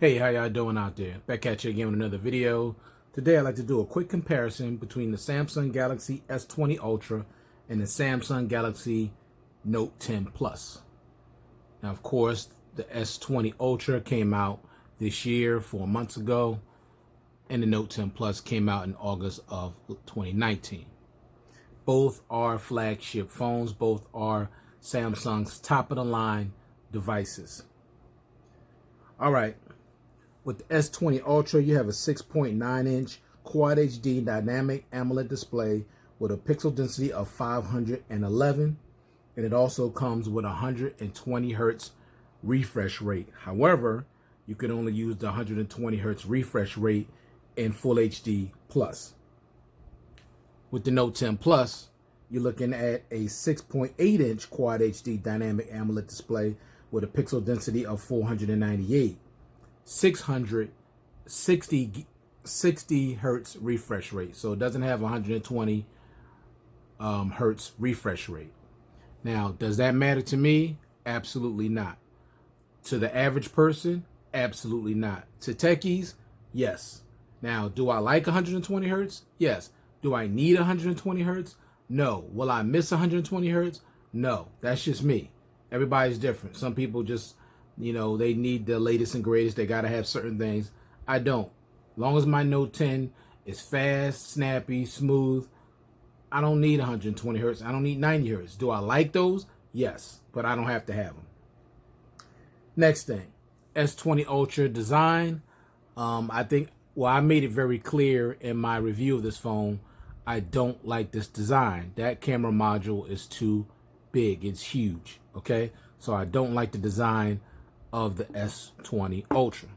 Hey, how y'all doing out there? Back at you again with another video. Today I'd like to do a quick comparison between the Samsung Galaxy S20 Ultra and the Samsung Galaxy Note 10 Plus. Now, of course, the S20 Ultra came out this year, 4 months ago, and the Note 10 Plus came out in August of 2019. Both are flagship phones. Both are Samsung's top-of-the-line devices. All right. With the S20 Ultra, you have a 6.9-inch Quad HD dynamic AMOLED display with a pixel density of 511, and it also comes with a 120 hertz refresh rate. However, you can only use the 120 hertz refresh rate in Full HD Plus. With the Note 10 Plus, you're looking at a 6.8-inch Quad HD dynamic AMOLED display with a pixel density of 498. 60 hertz refresh rate, so it doesn't have 120 hertz refresh rate. Now, does that matter to me? Absolutely not. To the average person? Absolutely not. To techies? Yes. Now, do I like 120 hertz? Yes. Do I need 120 hertz? No. Will I miss 120 hertz? No. That's just me. Everybody's different. Some people just, they need the latest and greatest. They got to have certain things. I don't. As long as my Note 10 is fast, snappy, smooth, I don't need 120 hertz. I don't need 90 hertz. Do I like those? Yes, but I don't have to have them. Next thing, S20 Ultra design. I made it very clear in my review of this phone. I don't like this design. That camera module is too big. It's huge. Okay, so I don't like the design of the S20 Ultra.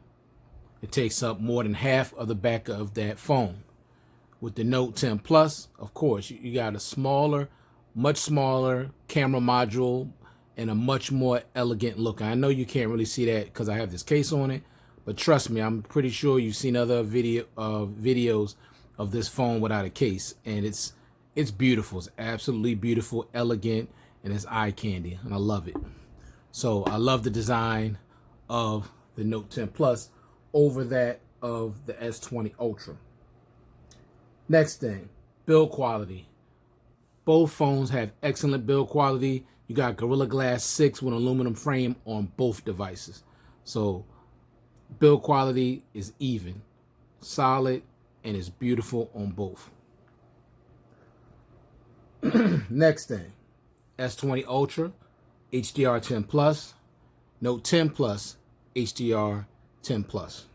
It takes up more than half of the back of that phone. With the Note 10 Plus, of course, you got a much smaller camera module and a much more elegant look. I know you can't really see that because I have this case on it, but trust me, I'm pretty sure you've seen other videos of this phone without a case, and it's beautiful. It's absolutely beautiful, elegant, and it's eye candy, and I love it. So I love the design of the Note 10 Plus over that of the S20 Ultra. Next thing, build quality. Both phones have excellent build quality. You got Gorilla Glass 6 with an aluminum frame on both devices. So build quality is even, solid, and it's beautiful on both. Next thing, S20 Ultra, HDR 10 Plus, Note 10 Plus, HDR 10 Plus.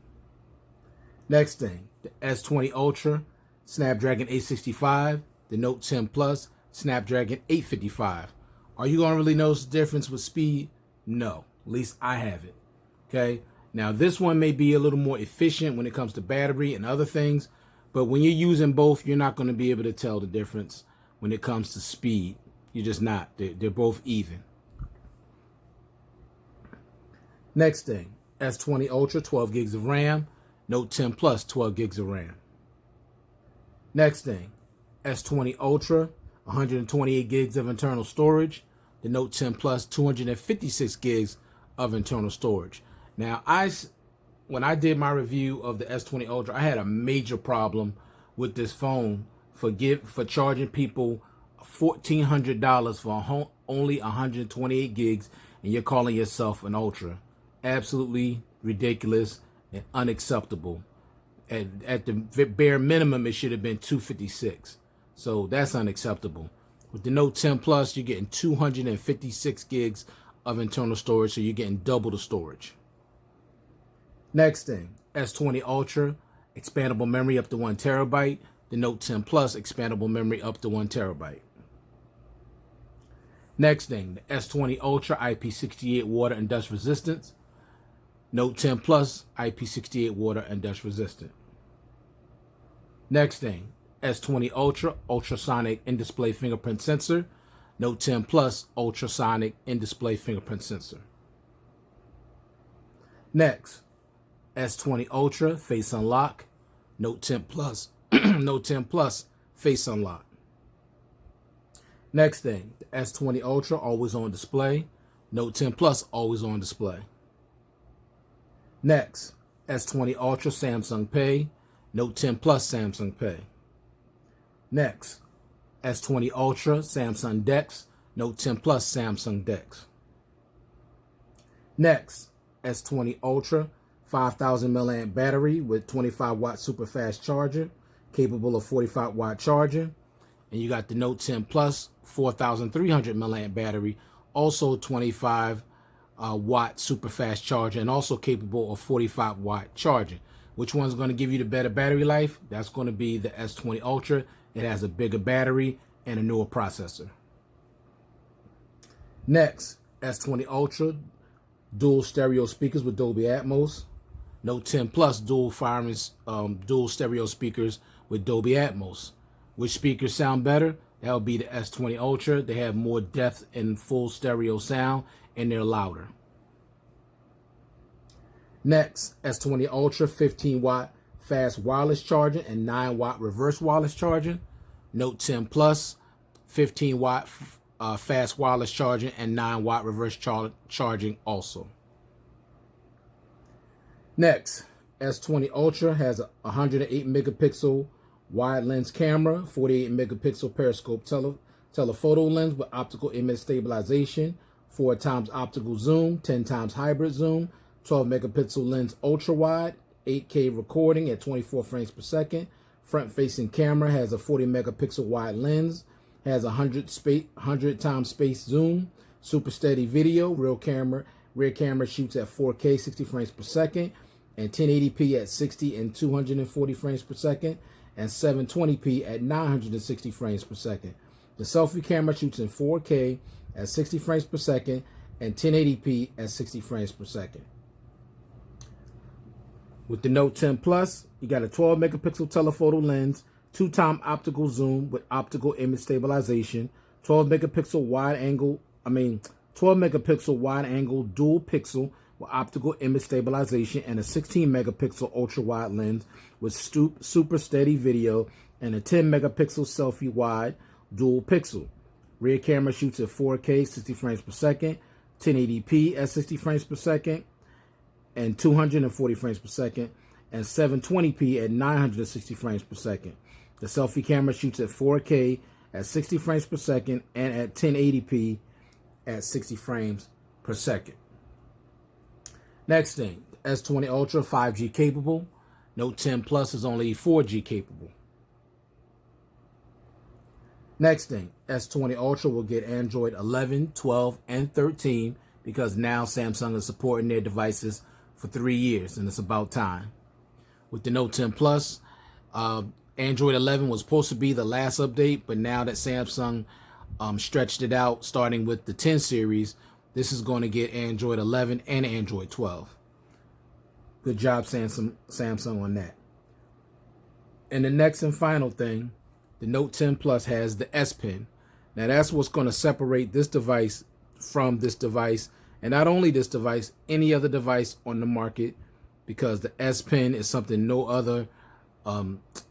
Next thing, the S20 Ultra, Snapdragon 865, the Note 10 Plus, Snapdragon 855. Are you going to really notice the difference with speed? No, at least I haven't. Okay, now this one may be a little more efficient when it comes to battery and other things, but when you're using both, you're not going to be able to tell the difference when it comes to speed. You're just not. They're both even. Next thing, S20 Ultra, 12 gigs of RAM, Note 10 Plus, 12 gigs of RAM. Next thing, S20 Ultra, 128 gigs of internal storage, the Note 10 Plus, 256 gigs of internal storage. Now, when I did my review of the S20 Ultra, I had a major problem with this phone for charging people $1,400 for only 128 gigs, and you're calling yourself an Ultra. Absolutely ridiculous and unacceptable. At the bare minimum, it should have been $256. So that's unacceptable. With the Note 10 Plus, you're getting 256 gigs of internal storage, so you're getting double the storage. Next thing, S20 Ultra, expandable memory up to 1 terabyte. The Note 10 Plus, expandable memory up to 1 terabyte. Next thing, the S20 Ultra, IP68 water and dust resistance. Note 10 Plus, IP68 water and dust resistant. Next thing, S20 Ultra, ultrasonic in-display fingerprint sensor. Note 10 Plus, ultrasonic in-display fingerprint sensor. Next, S20 Ultra, face unlock. Note 10 Plus, Note 10 Plus, face unlock. Next thing, the S20 Ultra, always on display. Note 10 Plus, always on display. Next, S20 Ultra Samsung Pay, Note 10 Plus Samsung Pay. Next, S20 Ultra Samsung Dex, Note 10 Plus Samsung Dex. Next, S20 Ultra 5,000 milliamp battery with 25 watt super fast charger, capable of 45 watt charging. And you got the Note 10 Plus 4,300 milliamp battery, also 25 watt super fast charger, and also capable of 45 watt charging. Which one's going to give you the better battery life? That's going to be the S20 Ultra. It has a bigger battery and a newer processor. Next, S20 Ultra dual stereo speakers with Dolby Atmos. Note 10 Plus dual stereo speakers with Dolby Atmos. Which speakers sound better? That would be the S20 Ultra. They have more depth and full stereo sound, and they're louder. Next, S20 Ultra 15 watt fast wireless charging and 9 watt reverse wireless charging. Note 10 Plus 15 watt fast wireless charging and 9 watt reverse charging also. Next, S20 Ultra has a 108 megapixel wide lens camera, 48 megapixel periscope telephoto lens with optical image stabilization, 4 times optical zoom, 10 times hybrid zoom, 12 megapixel lens ultra wide, 8K recording at 24 frames per second. Front facing camera has a 40 megapixel wide lens, has 100 times space zoom, super steady video, rear camera shoots at 4K 60 frames per second, and 1080p at 60 and 240 frames per second, and 720p at 960 frames per second. The selfie camera shoots in 4K at 60 frames per second and 1080p at 60 frames per second. With the Note 10 Plus, you got a 12 megapixel telephoto lens, 2-time optical zoom with optical image stabilization, 12 megapixel wide angle dual pixel with optical image stabilization, and a 16 megapixel ultra wide lens with super steady video, and a 10 megapixel selfie wide dual pixel. Rear camera shoots at 4K 60 frames per second, 1080p at 60 frames per second and 240 frames per second, and 720p at 960 frames per second. The selfie camera shoots at 4K at 60 frames per second and at 1080p at 60 frames per second. Next thing, S20 Ultra 5G capable. Note 10 Plus is only 4G capable. Next thing, S20 Ultra will get Android 11, 12, and 13 because now Samsung is supporting their devices for 3 years, and it's about time. With the Note 10 Plus, Android 11 was supposed to be the last update, but now that Samsung stretched it out, starting with the 10 series, this is going to get Android 11 and Android 12. Good job, Samsung on that. And the next and final thing, the Note 10 Plus has the S Pen. Now that's what's going to separate this device from this device, and not only this device, any other device on the market, because the S Pen is something no other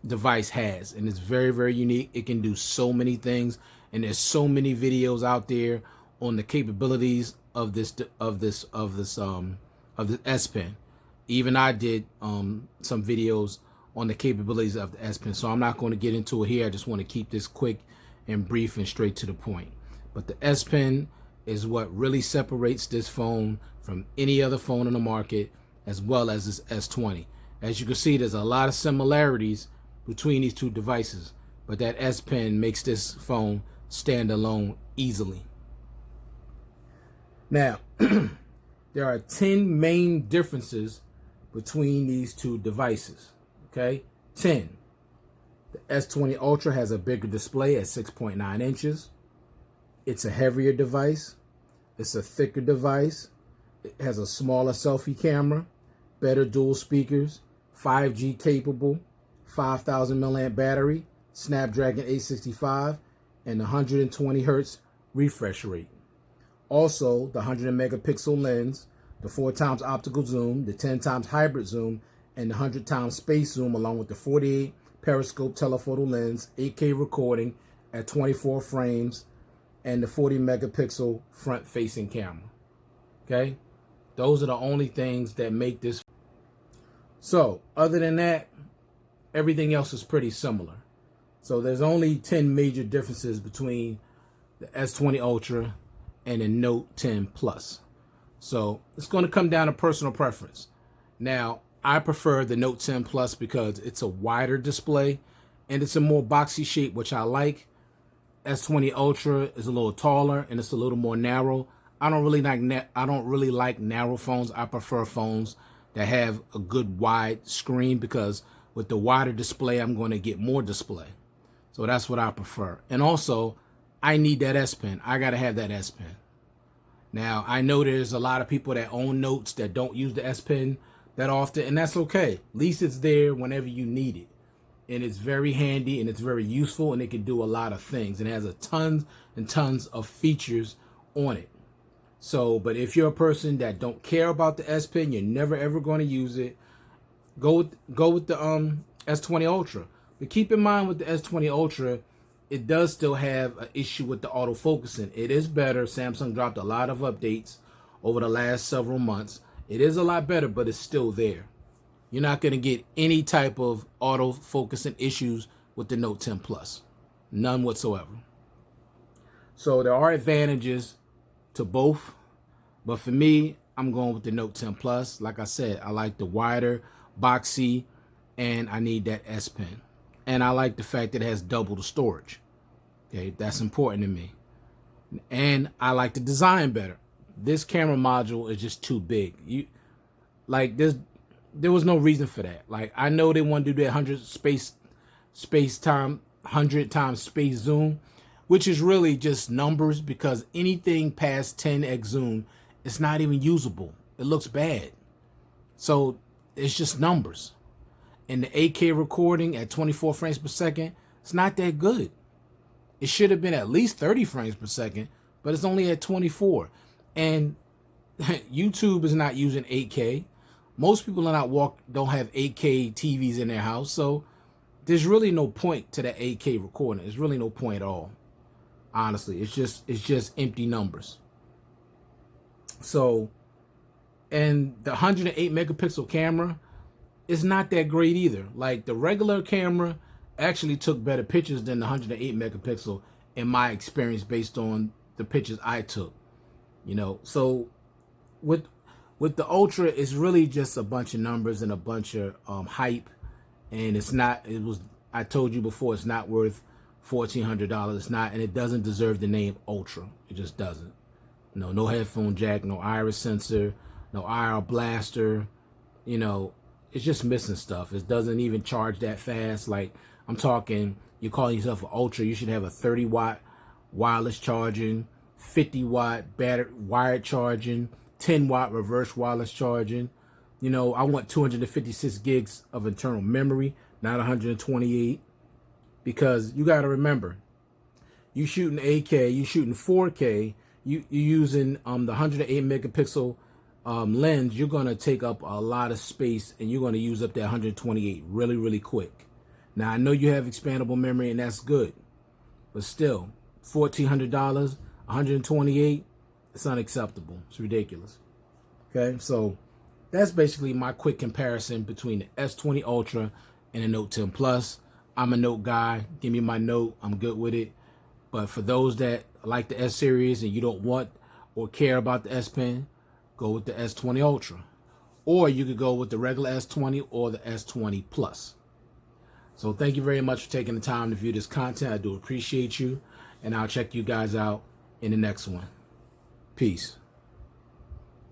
device has, and it's very, very unique. It can do so many things, and there's so many videos out there on the capabilities of this S Pen. Even I did some videos on the capabilities of the S Pen, so I'm not going to get into it here. I just want to keep this quick and brief and straight to the point. But the S Pen is what really separates this phone from any other phone in the market, as well as this S20. As you can see, there's a lot of similarities between these two devices, but that S Pen makes this phone stand alone easily. Now, there are 10 main differences between these two devices. Okay, 10. The S20 Ultra has a bigger display at 6.9 inches. It's a heavier device. It's a thicker device. It has a smaller selfie camera, better dual speakers, 5G capable, 5,000 milliamp battery, Snapdragon 865, and 120 hertz refresh rate. Also, the 100 megapixel lens, the 4 times optical zoom, the 10 times hybrid zoom, and the 100 times space zoom, along with the 48 periscope telephoto lens, 8K recording at 24 frames, and the 40 megapixel front facing camera. Okay, those are the only things that make this. So other than that, everything else is pretty similar. So there's only 10 major differences between the S20 Ultra and the Note 10 Plus. So it's going to come down to personal preference. Now, I prefer the Note 10 Plus because it's a wider display and it's a more boxy shape, which I like. S20 Ultra is a little taller and it's a little more narrow. I don't really like narrow phones. I prefer phones that have a good wide screen because with the wider display, I'm going to get more display. So that's what I prefer. And also, I need that S Pen. I got to have that S Pen. Now, I know there's a lot of people that own Notes that don't use the S Pen that often, and that's okay. At least it's there whenever you need it. And it's very handy and it's very useful and it can do a lot of things. And it has a tons and tons of features on it. So, but if you're a person that don't care about the S Pen, you're never ever going to use it, go with the S20 Ultra. But keep in mind with the S20 Ultra, it does still have an issue with the autofocusing. It is better. Samsung dropped a lot of updates over the last several months. It is a lot better, but it's still there. You're not going to get any type of autofocusing issues with the Note 10 Plus. None whatsoever. So there are advantages to both. But for me, I'm going with the Note 10 Plus. Like I said, I like the wider, boxy, and I need that S Pen. And I like the fact that it has double the storage. Okay, that's important to me. And I like the design better. This camera module is just too big. There was no reason for that. Like, I know they want to do that 100 times space zoom, which is really just numbers because anything past 10x zoom, it's not even usable. It looks bad. So it's just numbers. And the 8K recording at 24 frames per second, it's not that good. It should have been at least 30 frames per second, but it's only at 24. And YouTube is not using 8K. Most people don't have 8K TVs in their house, so there's really no point to the 8K recording. There's really no point at all. Honestly, it's just empty numbers. So, and the 108 megapixel camera is not that great either. Like, the regular camera actually took better pictures than the 108 megapixel in my experience based on the pictures I took. You know, so with the Ultra, it's really just a bunch of numbers and a bunch of hype, and I told you before, it's not worth $1,400. It's not, and it doesn't deserve the name Ultra. It just doesn't. No headphone jack, no iris sensor, no IR blaster. You know, it's just missing stuff. It doesn't even charge that fast. Like, I'm talking, you're calling yourself an Ultra, you should have a 30-watt wireless charging, 50-watt battery wired charging, 10-watt reverse wireless charging. You know, I want 256 gigs of internal memory, not 128. Because you got to remember, you shooting 8K, you shooting 4K, you're using the 108 megapixel lens, you're going to take up a lot of space and you're going to use up that 128 really, really quick. Now, I know you have expandable memory and that's good. But still, $1,400, 128, it's unacceptable. It's ridiculous. Okay, so that's basically my quick comparison between the S20 Ultra and the Note 10 Plus. I'm a Note guy. Give me my Note. I'm good with it. But for those that like the S series and you don't want or care about the S Pen, go with the S20 Ultra. Or you could go with the regular S20 or the S20 Plus. So thank you very much for taking the time to view this content. I do appreciate you. And I'll check you guys out in the next one. Peace.